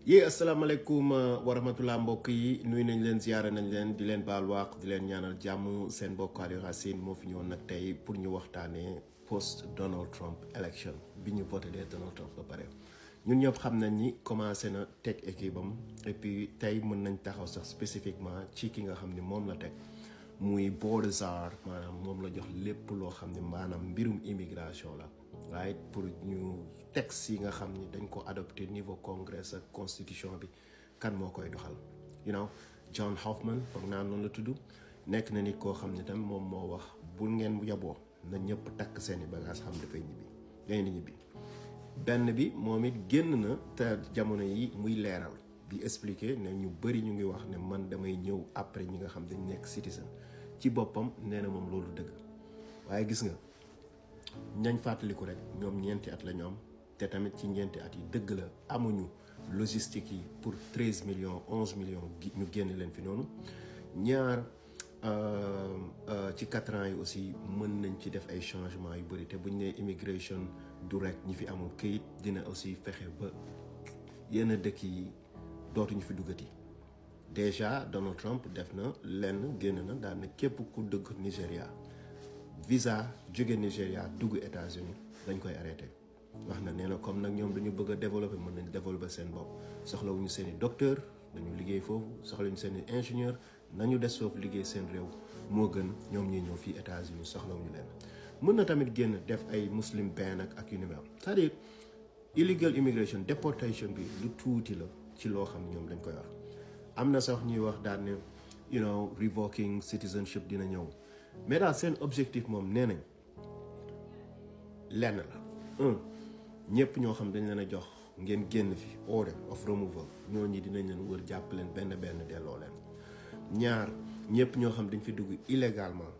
asalaamaaleykum wa rahmatulah mbokk yi nuyu nañ leen ziyaare nañ leen di leen baal wax di leen ñaanal jàmm seen mbokk Aliou Racine moo fi ñëwoon nag tey pour ñu waxtaanee post Donald Trump election bi ñu voté Donald Trump ba pare. ñun ñëpp xam nañ ni commencé na teg équipe am et puis tey mën nañ taxaw sax spécifiquement ci ki nga xam ni moom la teg muy Bordesar maanaam moom la jox lépp loo xam ne maanaam mbirum immigration la. right pour ñu texte yi nga xam ni dañ ko adopté niveau congrès ak constitution bi kan moo koy doxal John Hoffman foog naa noonu la tudd nekk na nit koo xam ne tam moom moo wax bu ngeen yaboo na ñëpp takk seeni bagage xam dafay ñibbi day ñibbi benn bi moom it génn na te jamono yi muy leeral di expliquer ne ñu bëri ñu ngi wax ne man damay ñëw après ñi nga xam dañ nekk citizen ci boppam nee na moom loolu dëgg waaye gis nga ñañ fàttaliku rek ñoom ñeenti at la ñoom te tamit ci ñeenti at yi dëgg la amuñu logistique yi pour 13 millions 11 millions ñu génn leen fi noonu ñaar ci 4 ans yi aussi mën nañ ci def ay changements yu bëri te buñ nee immigration du rek ñi fi amul këyit dina aussi fexe ba yenn dëkk yi dootuñu fi duggati déjà Donald Trump def na lenn génn na daal ne képp ku dëgg Nigéria visa jóge Nigéria dugg États-Unis dañ koy arrêté wax na nee na comme nag ñoom dañu bëgg a développer mën nañ développer seen bopp soxlawuñu seen i docteur dañu liggéey foofu soxlawuñu seen i ingénieur nañu des foofu liggéey seen réew moo gën ñoom ñuy ñëw fii États-Unis soxlawuñu leen mën na tamit génn def ay muslim ban ak yu ni mel c'est-à-dire illegal immigration deportation bi lu tuuti la ci loo xam ne ñoom dañ koy wax am na sax ñuy wax daal ne revoking citizenship dina ñëw mais daal seen objectif moom nee nañ lenn la ñëpp ñoo xam dañ leen a jox ngeen génn fi order of removal ñooñu dinañ leen wër jàpp leen benn delloo leen ñaar ñëpp ñoo xam dañ fi dugg illégalement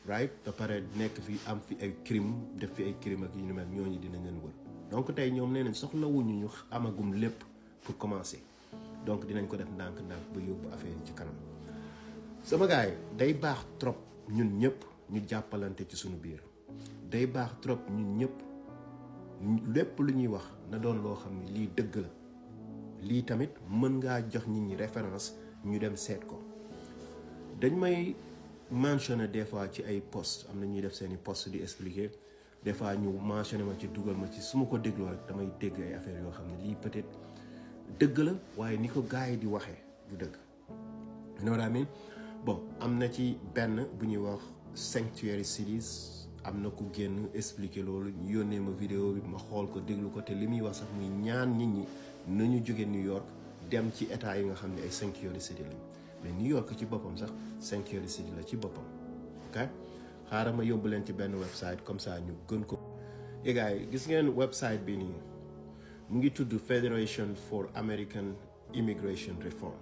right ba pare nekk fi am fi ay crime def fi ay crime ak yu ni mel ñooñu dinañ leen wër donc tey ñoom nee nañ soxlawuñu ñu amagum lépp pour commencer donc dinañ ko def ndànk-ndànk ba yóbbu affaire yi ci kanam sama gars yi day baax trop ñun ñëpp ñu jàppalante ci suñu biir day baax trop ñun ñëpp lépp lu ñuy wax na doon loo xam ne lii dëgg la lii tamit mën ngaa jox nit ñi référence ñu dem seet ko dañ may mentionné des fois ci ay post am na ñuy def seeni post di expliquer des fois ñu mentionné ma ci dugal ma ci su ma ko dégloo rek damay dégg ay affaires yoo xam ne lii peut-être dëgg la waaye ni ko gars yi di waxee du dëgg you know what I mean bon am na ci benn bu ñuy wax sanctuary cities am na ku génn expliquer loolu ñu yónnee ma vidéo bi ma xool ko déglu ko te li muy wax sax muy ñaan nit ñi nañu jóge New York dem ci état yi nga xam ne ay sanctuary city lañ mais New York ci boppam sax sanctuary city la ci boppam ok xaaral ma yóbbu leen ci benn website comme ça ñu gën ko gars yi gis ngeen website bi nii mu ngi tudd Federation for American Immigration Reform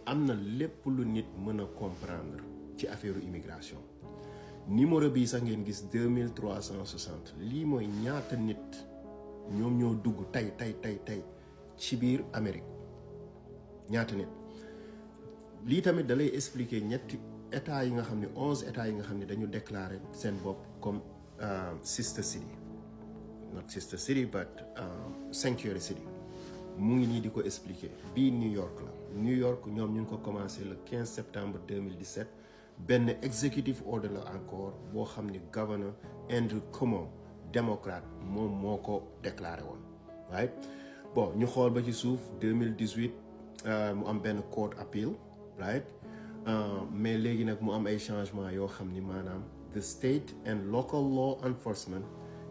am na lépp lu nit mën a comprendre ci affaire immigration numéro bii sax ngeen gis 2360 lii mooy ñaata nit ñoom ñoo dugg tey ci biir Amérique ñaata nit lii tamit da lay expliquer ñetti états yi nga xam ne 11 états yi nga xam ne dañu déclarer seen bopp comme sister city not sister city but sanctuary city mu ngi nii di ko expliquer bii New York la New York ñoom ñu ngi ko commencé le 15 septembre 2017 benn executive order la encore boo xam ne governor Andrew Cuomo démocrate moom moo ko déclaré woon right bon ñu xool ba ci suuf 2018 mu am benn court appeal right mais léegi nag mu am ay changement yoo xam ni maanaam the state and local law enforcement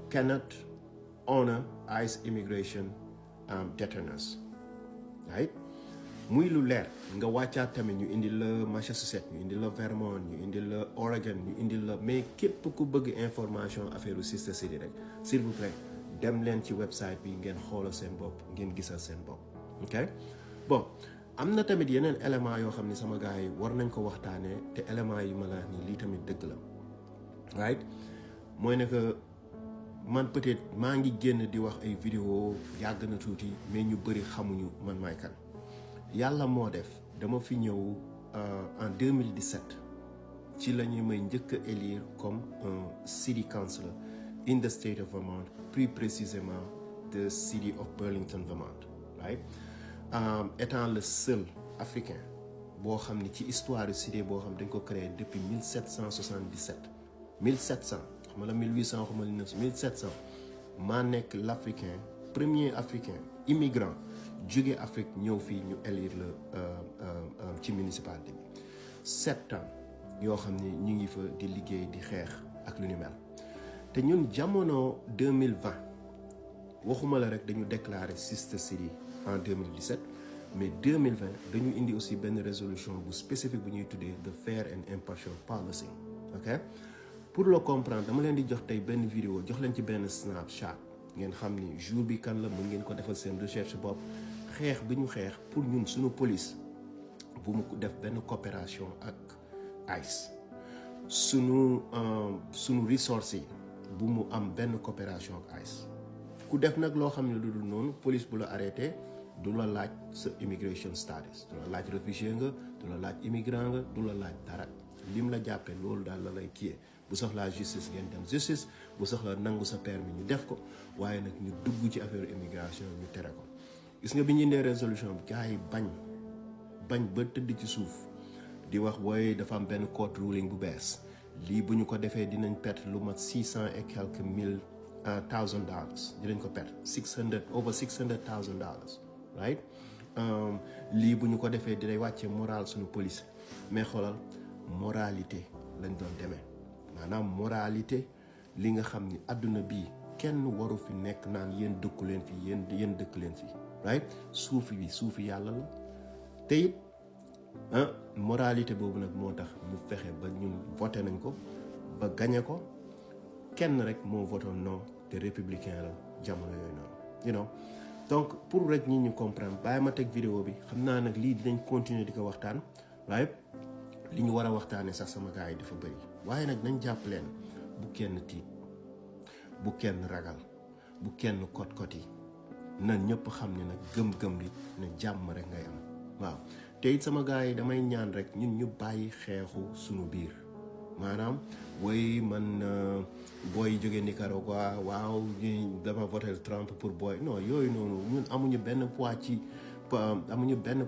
cannot honor ICE immigration detentions right muy lu leer nga wàccaat tamit ñu indi la Massachusetts ñu indi la Vermont ñu indi la Oregon ñu indi la mais képp ku bëgg information affaire sister city rek s'il vous plaît dem leen ci website bi ngeen xoolal seen bopp ngeen gisal seen bopp ok bon am na tamit yeneen éléments yoo xam ne sama gars yi war nañ ko waxtaanee te éléments yi ma la ni lii tamit dëgg la right mooy ne que man peut-être maa ngi génn di wax ay vidéo yàgg na tuuti mais ñu bëri xamuñu man maay kan yàlla moo def dama fi ñëw en 2017 ci la ñuy may njëkk a élire comme un city councilor in the state of Vermont plus précisément the city of Burlington Vermont right étant le seul africain boo xam ni ci histoire yu cité boo xam dañ ko créé depuis 1777 1700 xam nga 1800 xam nga 1900 1700 maa nekk l'africain premier africain immigrant jóge Afrique ñëw fii ñu élire la ci municipalité bi 7 ans yoo xam ni ñu ngi fa di liggéey di xeex ak lu ni mel te ñun jamono 2020 waxuma la rek dañu déclarer sister city en 2017 mais 2020 dañu indi aussi benn résolution bu spécifique bu ñuy tuddee the fair and impartial policy ok pour le comprendre dama leen di jox tey benn vidéo jox leen ci benn snapshot ngeen xam ni jour bi kan la mën ngeen ko defal seen recherche bopp xeex bi ñu xeex pour ñun suñu police bu mu def benn coopération ak ICE suñu ressources yi bu mu am benn coopération ak ICE ku def nag loo xam ne lu dul noonu police bu la arrêté du la laaj sa immigration status du la laaj réfugié nga du la laaj immigrant nga du la laaj dara lim la jàppee loolu daal la lay kiyee bu soxlaa justice ngeen dem justice bu soxlaa nangu sa permis ñu def ko waaye nag ñu dugg ci affaire immigration ñu tere ko gis nga bi ñu indee résolution bi gars yi bañ ba tëdd ci suuf di wax booy dafa am benn court ruling bu bees lii bu ñu ko defee dinañ perte lu mat 600 et quelques mille $1,000 dinañ ko perte over $600,000 right lii bu ñu ko defee dinay wàcce moral suñu police mais xoolal moralité lañ doon demee maanaam moralité li nga xam ni àdduna bii kenn waru fi nekk naan yéen dëkku leen fi yéen dëkk leen fi right suufi yàlla la te it moralité boobu nag moo tax mu fexe ba ñun voté nañ ko ba gagné ko kenn rek moo votoon non te républicain la jamono yooyu noonu you know donc pour rek ñi ñu comprendre bàyyi ma teg vidéo bi xam naa nag lii dinañ continuer di ko waxtaan waaye li ñu war a waxtaanee sax sama gars yi dafa bëri waaye nag nañ jàpp leen bu kenn tiit bu kenn ragal bu kenn kot yi na ñëpp xam ne nag gëm-gëm li na jàmm rek ngay am waaw te it sama gars yi damay ñaan rek ñun ñu bàyyi xeexu suñu biir maanaam woy man booy jóge Nicaragua waaw dama voté Trump pour booy non yooyu noonu ñun amuñu benn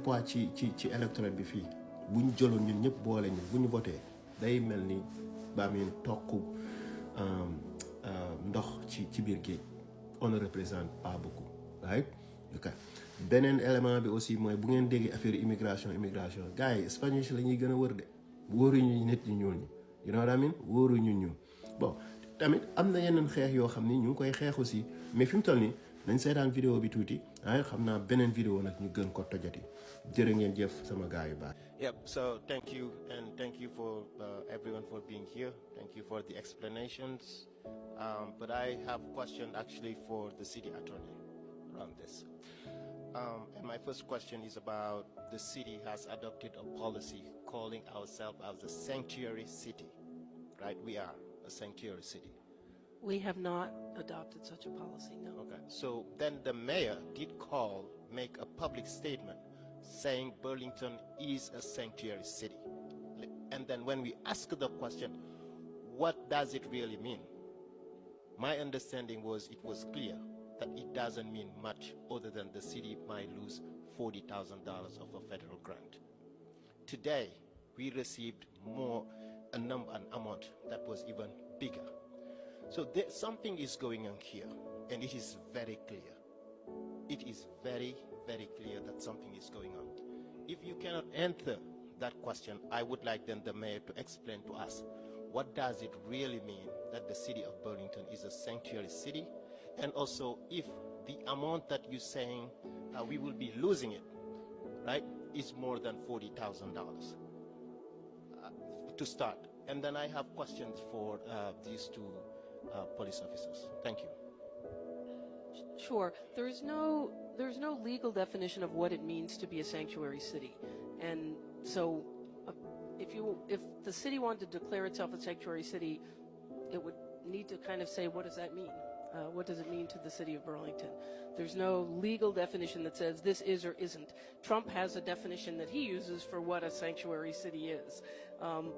poids ci électorat bi fii bu ñu jëloon ñun ñëpp boole ñu bu ñu voté day mel ni ba am toq ndox ci biir géej on ne représente pas beaucoup right ok beneen élément bi aussi mooy bu ngeen déggee affaire immigration gars yi espagnol la ñuy gën a wër de wóoruñu nit ñi ñuul ñi you know what I mean wóoruñu ñu bon tamit am na yeneen xeex yoo xam ni ñu ngi koy xeex aussi mais fi mu toll nii nañ seetaan vidéo bi tuuti xam naa beneen vidéo nag ñu gën ko tojati jërë ngeen jëf sama gars yu baax. Yep, so thank you for everyone for being here. Thank you for the explanations. But I have a question actually for the city attorney around this. And my first question is about the city has adopted a policy calling ourselves as a sanctuary city, right? We are a sanctuary city. We have not adopted such a policy, no. Okay, so then the mayor did make a public statement saying Burlington is a sanctuary city. And then when we ask the question, what does it really mean? My understanding was it was clear that it doesn't mean much other than the city might lose $40,000 of a federal grant. Today, we received an amount that was even bigger. So something is going on here, and it is very clear. It is very, very clear that something is going on. If you cannot answer that question, I would like then the mayor to explain to us, what does it really mean that the city of Burlington is a sanctuary city? And also, if the amount that you're saying we will be losing it, right, is more than $40,000 to start. And then I have questions for these two police officers. Thank you. Sure. There's no legal definition of what it means to be a sanctuary city. And so if the city wanted to declare itself a sanctuary city, it would need to kind of say, what does that mean? What does it mean to the city of Burlington? There's no legal definition that says this is or isn't. Trump has a definition that he uses for what a sanctuary city is,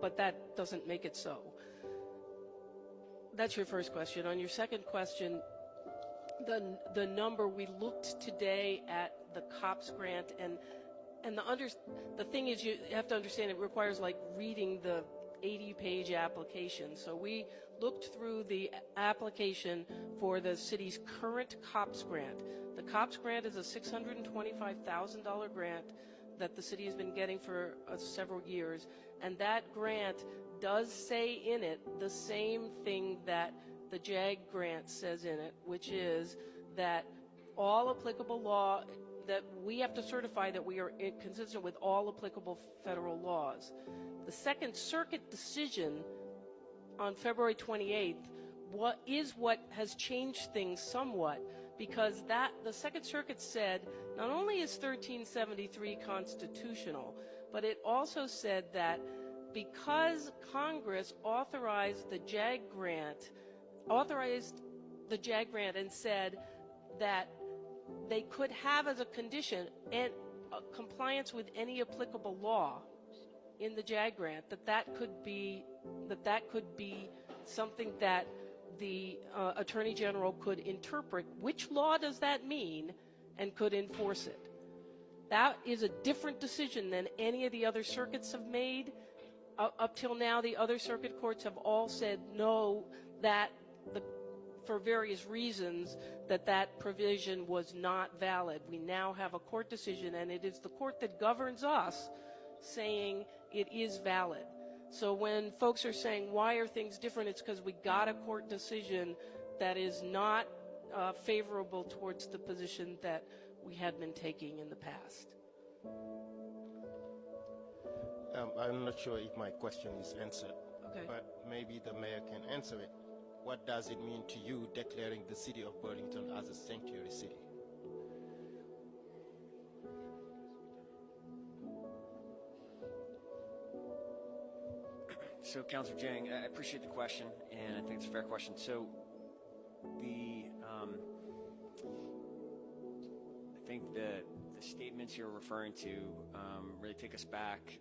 but that doesn't make it so. That's your first question. On your second question, the number. We looked today at the COPS grant, and the thing is, you have to understand it requires like reading the 80-page application. So we looked through the application for the city's current COPS grant. The COPS grant is a $625,000 grant that the city has been getting for several years, and that grant does say in it the same thing that the JAG grant says in it, which is that all applicable law, that we have to certify that we are consistent with all applicable federal laws. The Second Circuit decision on February 28th what has changed things somewhat, because the Second Circuit said not only is 1373 constitutional, but it also said that because Congress authorized the JAG grant and said that they could have as a condition and compliance with any applicable law in the JAG grant, that could be something that the Attorney General could interpret. Which law does that mean, and could enforce it? That is a different decision than any of the other circuits have made. Up till now, the other circuit courts have all said no, for various reasons, that provision was not valid. We now have a court decision, and it is the court that governs us saying it is valid. So when folks are saying, why are things different, it's because we got a court decision that is not favorable towards the position that we had been taking in the past. I'm not sure if my question is answered, Okay. but maybe the mayor can answer it. What does it mean to you declaring the city of Burlington as a sanctuary city? So, Councilor Jang, I appreciate the question, and I think it's a fair question. So, I think the statements you're referring to really take us back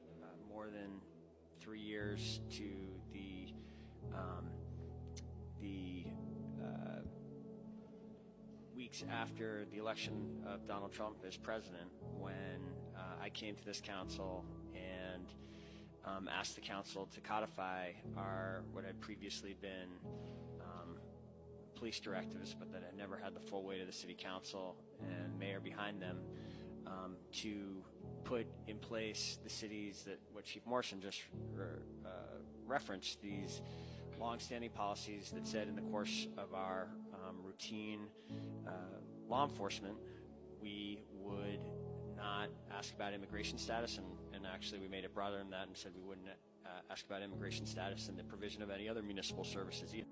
more than 3 years to the weeks after the election of Donald Trump as president, when I came to this council and asked the council to codify what had previously been police directives, but that had never had the full weight of the city council and mayor behind them, to put in place the cities that what Chief Morrison just referenced, these long-standing policies that said in the course of our routine law enforcement, we would not ask about immigration status, and actually we made it broader than that and said we wouldn't ask about immigration status and the provision of any other municipal services either.